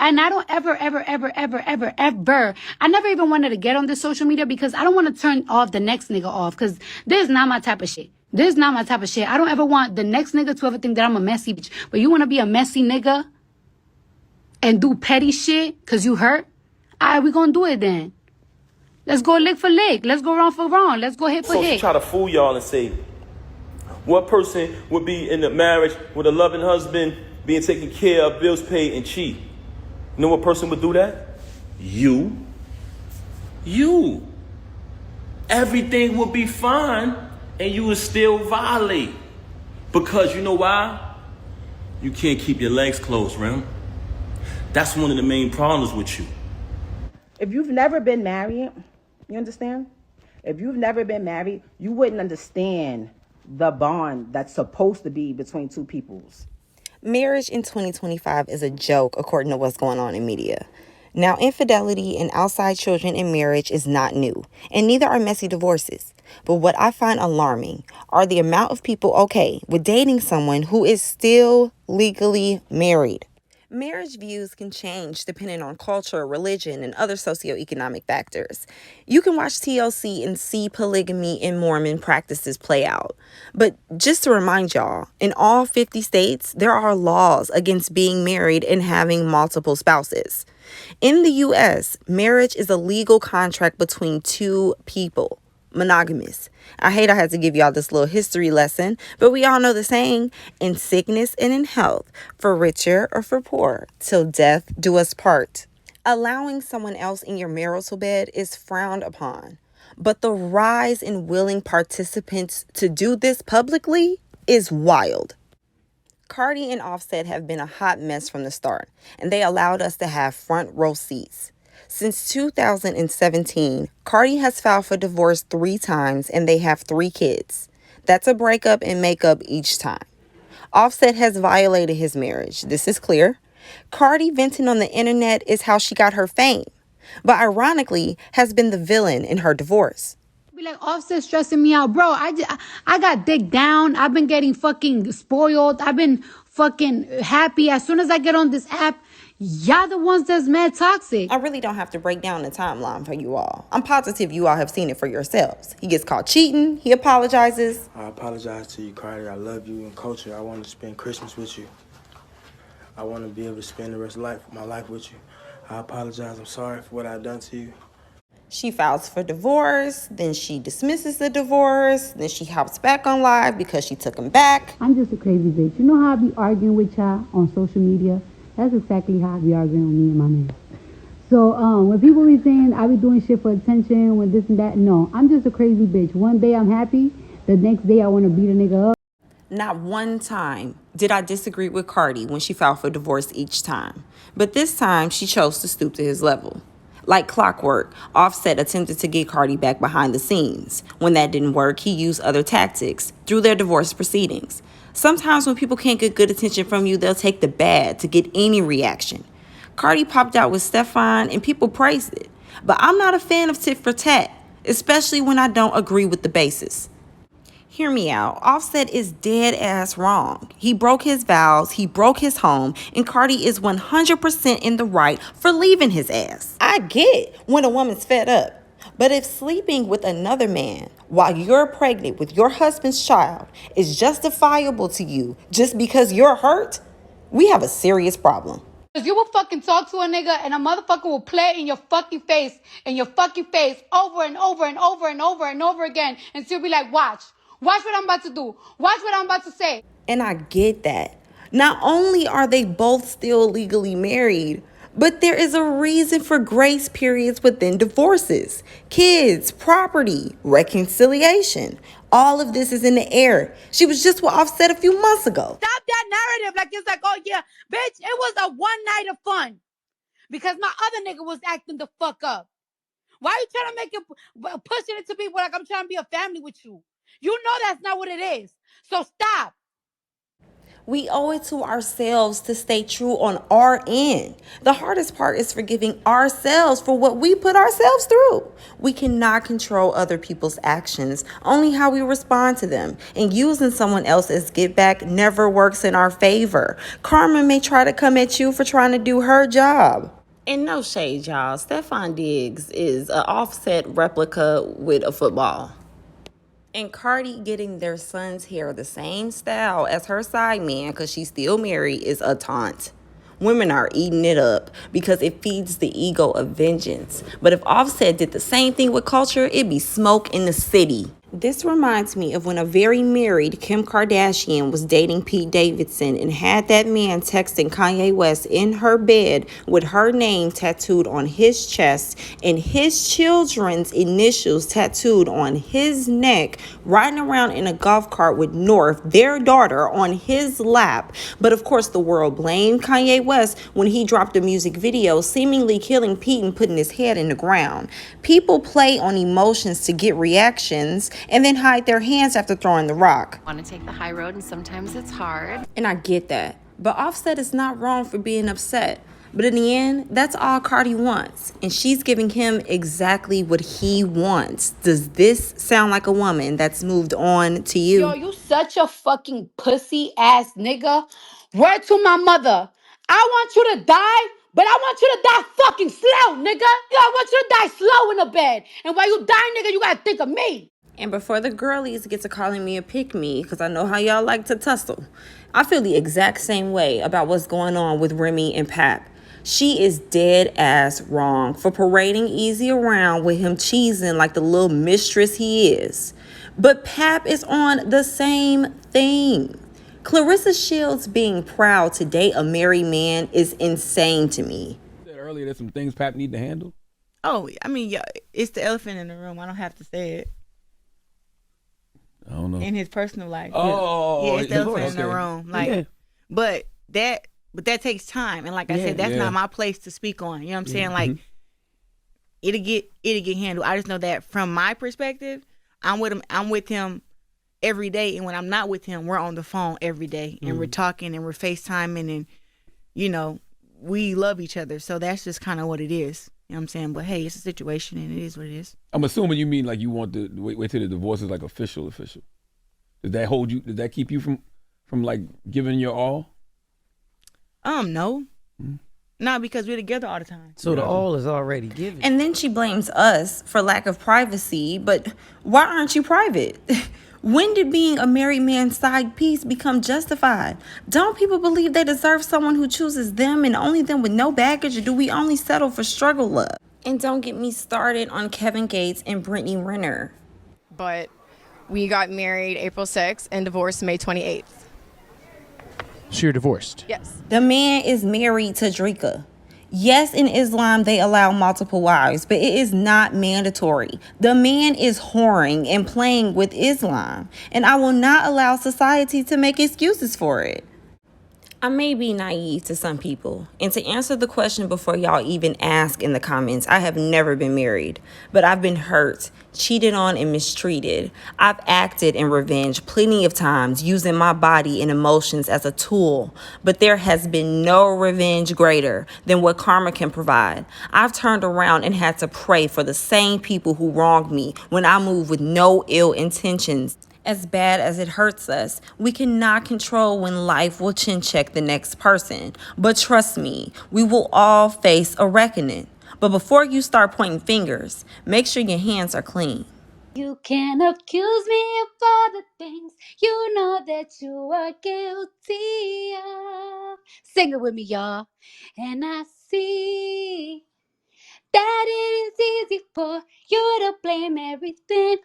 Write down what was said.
And I don't ever, I never even wanted to get on this social media because I don't want to turn off the next nigga off, because this is not my type of shit. This is not my type of shit. I don't ever want the next nigga to ever think that I'm a messy bitch. But you want to be a messy nigga and do petty shit because you hurt? All right, we going to do it then. Let's go lick for lick. Let's go wrong for wrong. Let's go hit for hit. So she try to fool y'all and say, what person would be in a marriage with a loving husband, being taken care of, bills paid, and cheat? You know what person would do that? You. You. Everything would be fine, and you would still violate. Because you know why? You can't keep your legs closed, Rem. That's one of the main problems with you. If you've never been married, you understand? If you've never been married, you wouldn't understand the bond that's supposed to be between two peoples. Marriage in 2025 is a joke, according to what's going on in media. Now, infidelity and outside children in marriage is not new, and neither are messy divorces. But what I find alarming are the amount of people okay with dating someone who is still legally married. Marriage views can change depending on culture, religion, and other socioeconomic factors. You can watch TLC and see polygamy in Mormon practices play out. But just to remind y'all, in all 50 states, there are laws against being married and having multiple spouses. In the U.S., marriage is a legal contract between two people. Monogamous. I hate I had to give y'all this little history lesson, but we all know the saying, in sickness and in health, for richer or for poor, till death do us part. Allowing someone else in your marital bed is frowned upon, but the rise in willing participants to do this publicly is wild. Cardi and Offset have been a hot mess from the start, and they allowed us to have front row seats. Since 2017, Cardi has filed for divorce 3 times and they have 3 kids. That's a breakup and makeup each time. Offset has violated his marriage. This is clear. Cardi venting on the internet is how she got her fame, but ironically has been the villain in her divorce. Be like, Offset stressing me out. Bro, I got dick down. I've been getting fucking spoiled. I've been fucking happy. As soon as I get on this app, y'all the ones that's mad toxic. I really don't have to break down the timeline for you all. I'm positive you all have seen it for yourselves. He gets caught cheating. He apologizes. I apologize to you, Cardi. I love you and Culture. I want to spend Christmas with you. I want to be able to spend the rest of my life with you. I apologize. I'm sorry for what I've done to you. She files for divorce, then she dismisses the divorce, then she hops back on live because she took him back. I'm just a crazy bitch. You know how I be arguing with y'all on social media? That's exactly how I be arguing with me and my man. So when people be saying I be doing shit for attention, when this and that, no. I'm just a crazy bitch. One day I'm happy, the next day I want to beat a nigga up. Not one time did I disagree with Cardi when she filed for divorce each time. But this time she chose to stoop to his level. Like clockwork, Offset attempted to get Cardi back behind the scenes. When that didn't work, he used other tactics through their divorce proceedings. Sometimes when people can't get good attention from you, they'll take the bad to get any reaction. Cardi popped out with Stefan and people praised it. But I'm not a fan of tit for tat, especially when I don't agree with the basis. Hear me out. Offset is dead ass wrong. He broke his vows, he broke his home, and Cardi is 100% in the right for leaving his ass. I get when a woman's fed up. But if sleeping with another man while you're pregnant with your husband's child is justifiable to you just because you're hurt, we have a serious problem. Because you will fucking talk to a nigga and a motherfucker will play in your fucking face over and over and over and over and over again. And she'll be like, watch what I'm about to do. Watch what I'm about to say. And I get that. Not only are they both still legally married, but there is a reason for grace periods within divorces. Kids, property, reconciliation. All of this is in the air. She was just with Offset a few months ago. Stop that narrative. Like, it's like, oh yeah, bitch, it was a one night of fun. Because my other nigga was acting the fuck up. Why are you trying to make it, pushing it to people like I'm trying to be a family with you? You know that's not what it is. So stop. We owe it to ourselves to stay true on our end. The hardest part is forgiving ourselves for what we put ourselves through. We cannot control other people's actions, only how we respond to them. And using someone else as get back never works in our favor. Karma may try to come at you for trying to do her job. And no shade, y'all. Stefan Diggs is an Offset replica with a football. And Cardi getting their son's hair the same style as her side man because she's still married is a taunt. Women are eating it up because it feeds the ego of vengeance. But if Offset did the same thing with culture, it'd be smoke in the city. This reminds me of when a very married Kim Kardashian was dating Pete Davidson and had that man texting Kanye West in her bed with her name tattooed on his chest and his children's initials tattooed on his neck, riding around in a golf cart with North, their daughter, on his lap. But of course, the world blamed Kanye West when he dropped a music video, seemingly killing Pete and putting his head in the ground. People play on emotions to get reactions and then hide their hands after throwing the rock. Want to take the high road, and sometimes it's hard. And I get that. But Offset is not wrong for being upset. But in the end, that's all Cardi wants. And she's giving him exactly what he wants. Does this sound like a woman that's moved on to you? Yo, you such a fucking pussy ass nigga. Word to my mother. I want you to die, but I want you to die fucking slow, nigga. Yo, I want you to die slow in the bed. And while you die, nigga, you gotta think of me. And before the girlies get to calling me a pick-me, because I know how y'all like to tussle, I feel the exact same way about what's going on with Remy and Pap. She is dead ass wrong for parading Easy around with him cheesing like the little mistress he is. But Pap is on the same thing. Clarissa Shields being proud to date a married man is insane to me. Said earlier there's some things Pap need to handle. Oh, I mean, yeah, it's the elephant in the room. I don't have to say it. I don't know. In his personal life. Oh, yeah, it's the elephant in the room. Like, yeah. but that takes time, and like I said, that's not my place to speak on. You know what I'm saying? Like, it'll get handled. I just know that from my perspective, I'm with him every day, and when I'm not with him, we're on the phone every day, and we're talking, and we're FaceTiming, and you know, we love each other. So that's just kind of what it is. You know what I'm saying? But hey, it's a situation, and it is what it is. I'm assuming you mean like you want to wait till the divorce is like official. Does that hold you? Does that keep you from like giving your all? No. No, because we're together all the time. So the all is already given. And then she blames us for lack of privacy. But why aren't you private? When did being a married man's side piece become justified? Don't people believe they deserve someone who chooses them and only them with no baggage, or do we only settle for struggle love? And don't get me started on Kevin Gates and Brittany Renner. But we got married April 6th and divorced May 28th. So you're divorced? Yes. The man is married to Drika. Yes, in Islam, they allow multiple wives, but it is not mandatory. The man is whoring and playing with Islam, and I will not allow society to make excuses for it. I may be naive to some people, and to answer the question before y'all even ask in the comments, I have never been married, but I've been hurt, cheated on, and mistreated. I've acted in revenge plenty of times, using my body and emotions as a tool, but there has been no revenge greater than what karma can provide. I've turned around and had to pray for the same people who wronged me when I move with no ill intentions. As bad as it hurts us, we cannot control when life will chin check the next person. But trust me, we will all face a reckoning. But before you start pointing fingers, make sure your hands are clean. You can accuse me of all the things you know that you are guilty of. Sing it with me, y'all. And I see that it is easy for you to blame everything